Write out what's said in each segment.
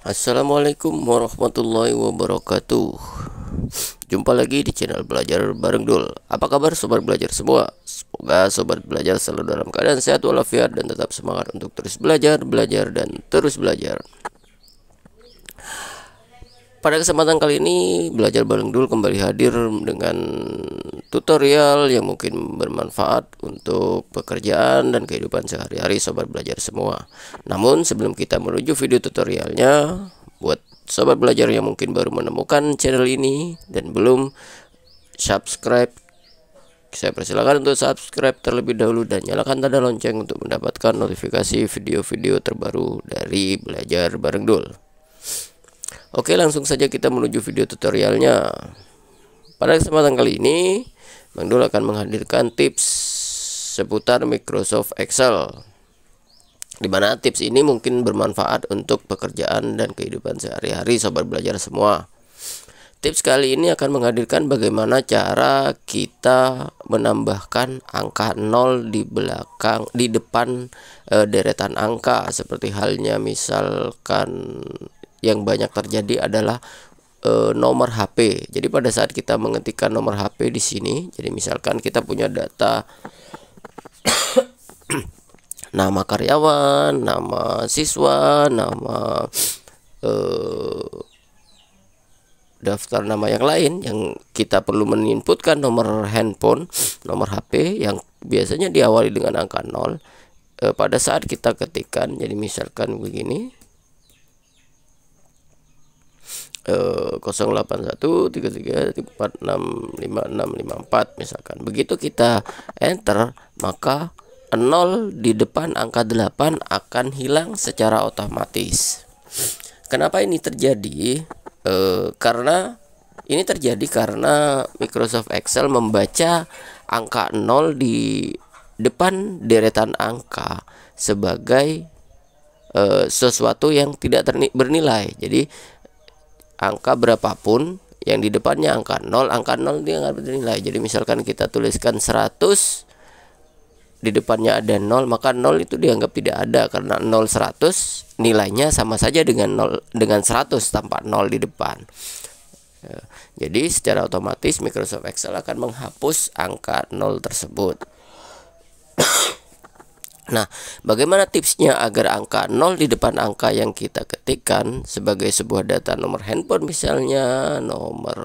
Assalamualaikum warahmatullahi wabarakatuh. Jumpa lagi di channel Belajar Bareng Dul. Apa kabar sobat belajar semua? Semoga sobat belajar selalu dalam keadaan sehat walafiat dan tetap semangat untuk terus belajar, dan terus belajar. Pada kesempatan kali ini Belajar Bareng Dul kembali hadir dengan tutorial yang mungkin bermanfaat untuk pekerjaan dan kehidupan sehari-hari sobat belajar semua. Namun sebelum kita menuju video tutorialnya, buat sobat belajar yang mungkin baru menemukan channel ini dan belum subscribe, saya persilakan untuk subscribe terlebih dahulu dan nyalakan tanda lonceng untuk mendapatkan notifikasi video-video terbaru dari Belajar Bareng Dul. Oke, langsung saja kita menuju video tutorialnya. Pada kesempatan kali ini, Bang Dul akan menghadirkan tips seputar Microsoft Excel, di mana tips ini mungkin bermanfaat untuk pekerjaan dan kehidupan sehari-hari sobat belajar semua. Tips kali ini akan menghadirkan bagaimana cara kita menambahkan angka 0 di depan deretan angka, seperti halnya misalkan yang banyak terjadi adalah nomor HP. Jadi pada saat kita mengetikkan nomor HP di sini, jadi misalkan kita punya data nama karyawan, nama siswa, nama daftar nama yang lain, yang kita perlu meninputkan nomor handphone, nomor HP yang biasanya diawali dengan angka 0. Pada saat kita ketikkan, jadi misalkan begini, 08133465654 misalkan. Begitu kita enter, maka 0 di depan angka 8 akan hilang secara otomatis. Kenapa ini terjadi? Karena Microsoft Excel membaca angka 0 di depan deretan angka sebagai sesuatu yang tidak bernilai. Jadi angka berapapun yang di depannya angka 0 dia nggak bernilai. Jadi misalkan kita tuliskan 100, di depannya ada 0, maka 0 itu dianggap tidak ada, karena 0 100 nilainya sama saja dengan 100 tanpa 0 di depan. Jadi secara otomatis Microsoft Excel akan menghapus angka 0 tersebut. Nah, bagaimana tipsnya agar angka 0 di depan angka yang kita ketikkan sebagai sebuah data nomor handphone misalnya, nomor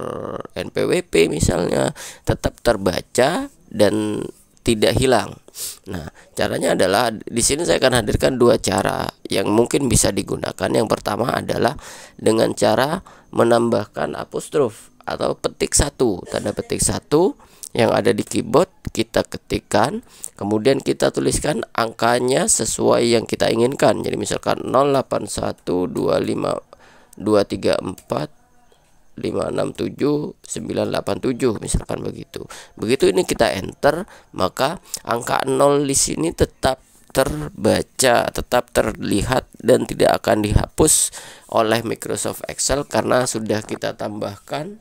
NPWP misalnya, tetap terbaca dan tidak hilang. Nah, caranya adalah di sini saya akan hadirkan dua cara yang mungkin bisa digunakan. Yang pertama adalah dengan cara menambahkan apostrof atau petik satu, tanda petik satu yang ada di keyboard kita ketikkan, kemudian kita tuliskan angkanya sesuai yang kita inginkan. Jadi misalkan 081254567987 misalkan begitu. Begitu ini kita enter, maka angka 0 di sini tetap terbaca, tetap terlihat dan tidak akan dihapus oleh Microsoft Excel karena sudah kita tambahkan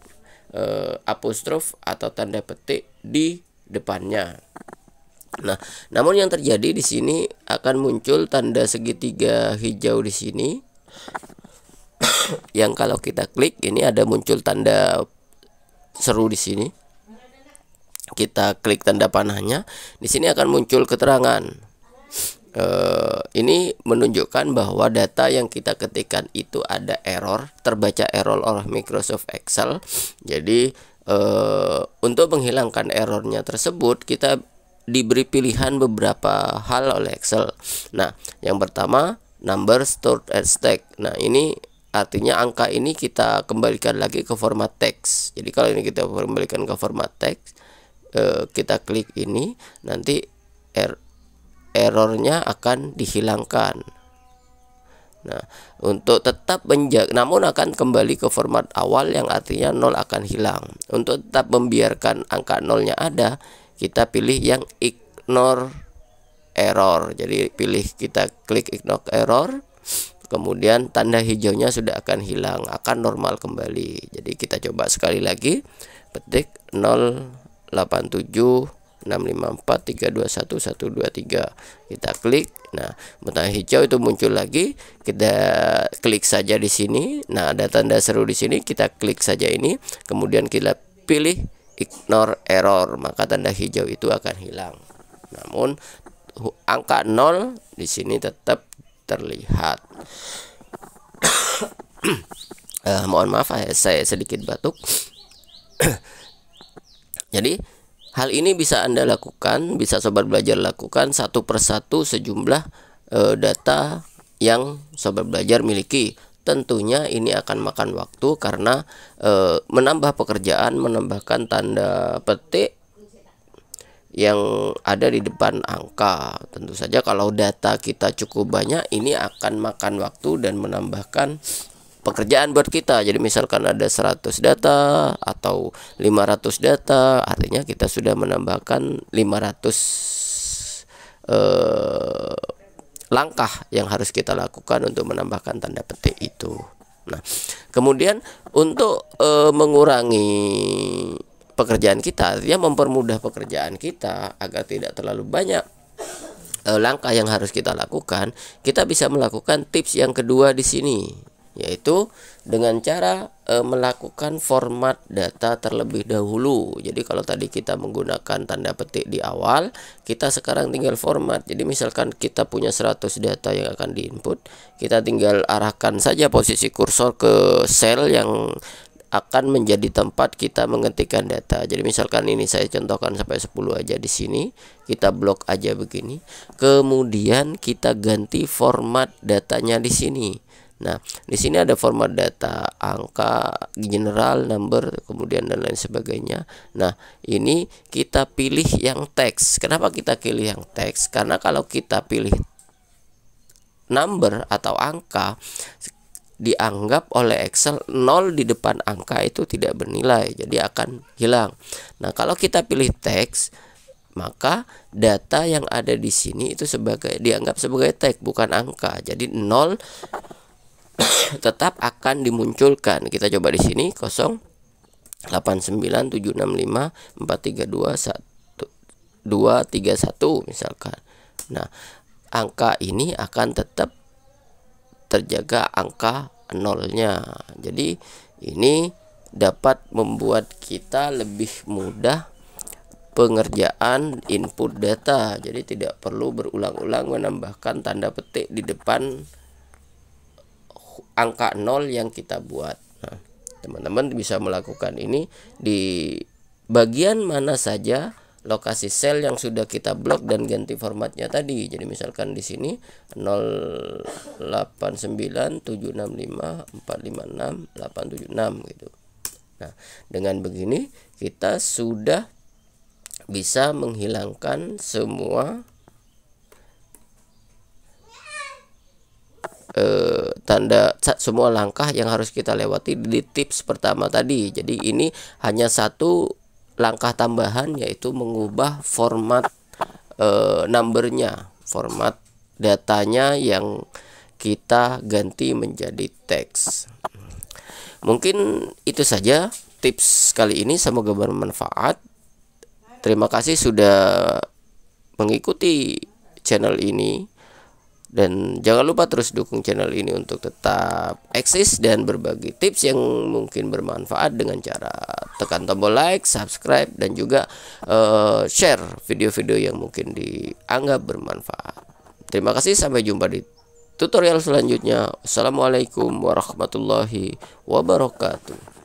apostrof atau tanda petik di depannya. Nah, namun yang terjadi di sini akan muncul tanda segitiga hijau di sini. Yang kalau kita klik ini ada muncul tanda seru di sini. Kita klik tanda panahnya, di sini akan muncul keterangan. Ini menunjukkan bahwa data yang kita ketikkan itu ada error, terbaca error oleh Microsoft Excel. Jadi untuk menghilangkan errornya tersebut, kita diberi pilihan beberapa hal oleh Excel. Nah, yang pertama, number stored as text. Nah, ini artinya angka ini kita kembalikan lagi ke format teks. Jadi kalau ini kita kembalikan ke format teks, kita klik ini, nanti errornya akan dihilangkan. Nah, untuk tetap menjaga, namun akan kembali ke format awal yang artinya 0 akan hilang. Untuk tetap membiarkan angka 0-nya ada, kita pilih yang ignore error. Jadi kita klik ignore error, kemudian tanda hijaunya sudah akan hilang, akan normal kembali. Jadi kita coba sekali lagi, petik 087 654321123. Kita klik. Nah, butang hijau itu muncul lagi. Kita klik saja di sini. Nah, ada tanda seru di sini. Kita klik saja ini. Kemudian kita pilih ignore error, maka tanda hijau itu akan hilang. Namun angka 0 di sini tetap terlihat. Mohon maaf saya sedikit batuk. Jadi hal ini bisa Anda lakukan, bisa sobat belajar lakukan satu persatu sejumlah data yang sobat belajar miliki. Tentunya ini akan makan waktu karena menambah pekerjaan, menambahkan tanda petik yang ada di depan angka. Tentu saja kalau data kita cukup banyak, ini akan makan waktu dan menambahkan pekerjaan buat kita. Jadi misalkan ada 100 data atau 500 data, artinya kita sudah menambahkan 500 langkah yang harus kita lakukan untuk menambahkan tanda petik itu. Nah, kemudian untuk mengurangi pekerjaan kita, artinya mempermudah pekerjaan kita agar tidak terlalu banyak langkah yang harus kita lakukan, kita bisa melakukan tips yang kedua di sini, yaitu dengan cara melakukan format data terlebih dahulu. Jadi kalau tadi kita menggunakan tanda petik di awal, kita sekarang tinggal format. Jadi misalkan kita punya 100 data yang akan diinput, kita tinggal arahkan saja posisi kursor ke sel yang akan menjadi tempat kita mengetikkan data. Jadi misalkan ini saya contohkan sampai 10 aja di sini, kita blok aja begini. Kemudian kita ganti format datanya di sini. Nah, di sini ada format data, angka, general, number, kemudian dan lain sebagainya. Nah, ini kita pilih yang teks. Kenapa kita pilih yang teks? Karena kalau kita pilih number atau angka, dianggap oleh Excel 0 di depan angka itu tidak bernilai, jadi akan hilang. Nah, kalau kita pilih teks, maka data yang ada di sini itu dianggap sebagai teks, bukan angka. Jadi 0 tetap akan dimunculkan. Kita coba di sini 0897654321231 misalkan. Nah, angka ini akan tetap terjaga angka nolnya. Jadi ini dapat membuat kita lebih mudah pengerjaan input data. Jadi tidak perlu berulang-ulang menambahkan tanda petik di depan angka 0 yang kita buat. Nah, teman-teman bisa melakukan ini di bagian mana saja lokasi sel yang sudah kita blok dan ganti formatnya tadi. Jadi misalkan di sini 089765456876 gitu. Nah, dengan begini kita sudah bisa menghilangkan semua semua langkah yang harus kita lewati di tips pertama tadi. Jadi ini hanya satu langkah tambahan, yaitu mengubah format numbernya, format datanya yang kita ganti menjadi teks. Mungkin itu saja tips kali ini, semoga bermanfaat. Terima kasih sudah mengikuti channel ini. Dan jangan lupa terus dukung channel ini untuk tetap eksis dan berbagi tips yang mungkin bermanfaat dengan cara tekan tombol like, subscribe, dan juga share video-video yang mungkin dianggap bermanfaat. Terima kasih, sampai jumpa di tutorial selanjutnya. Assalamualaikum warahmatullahi wabarakatuh.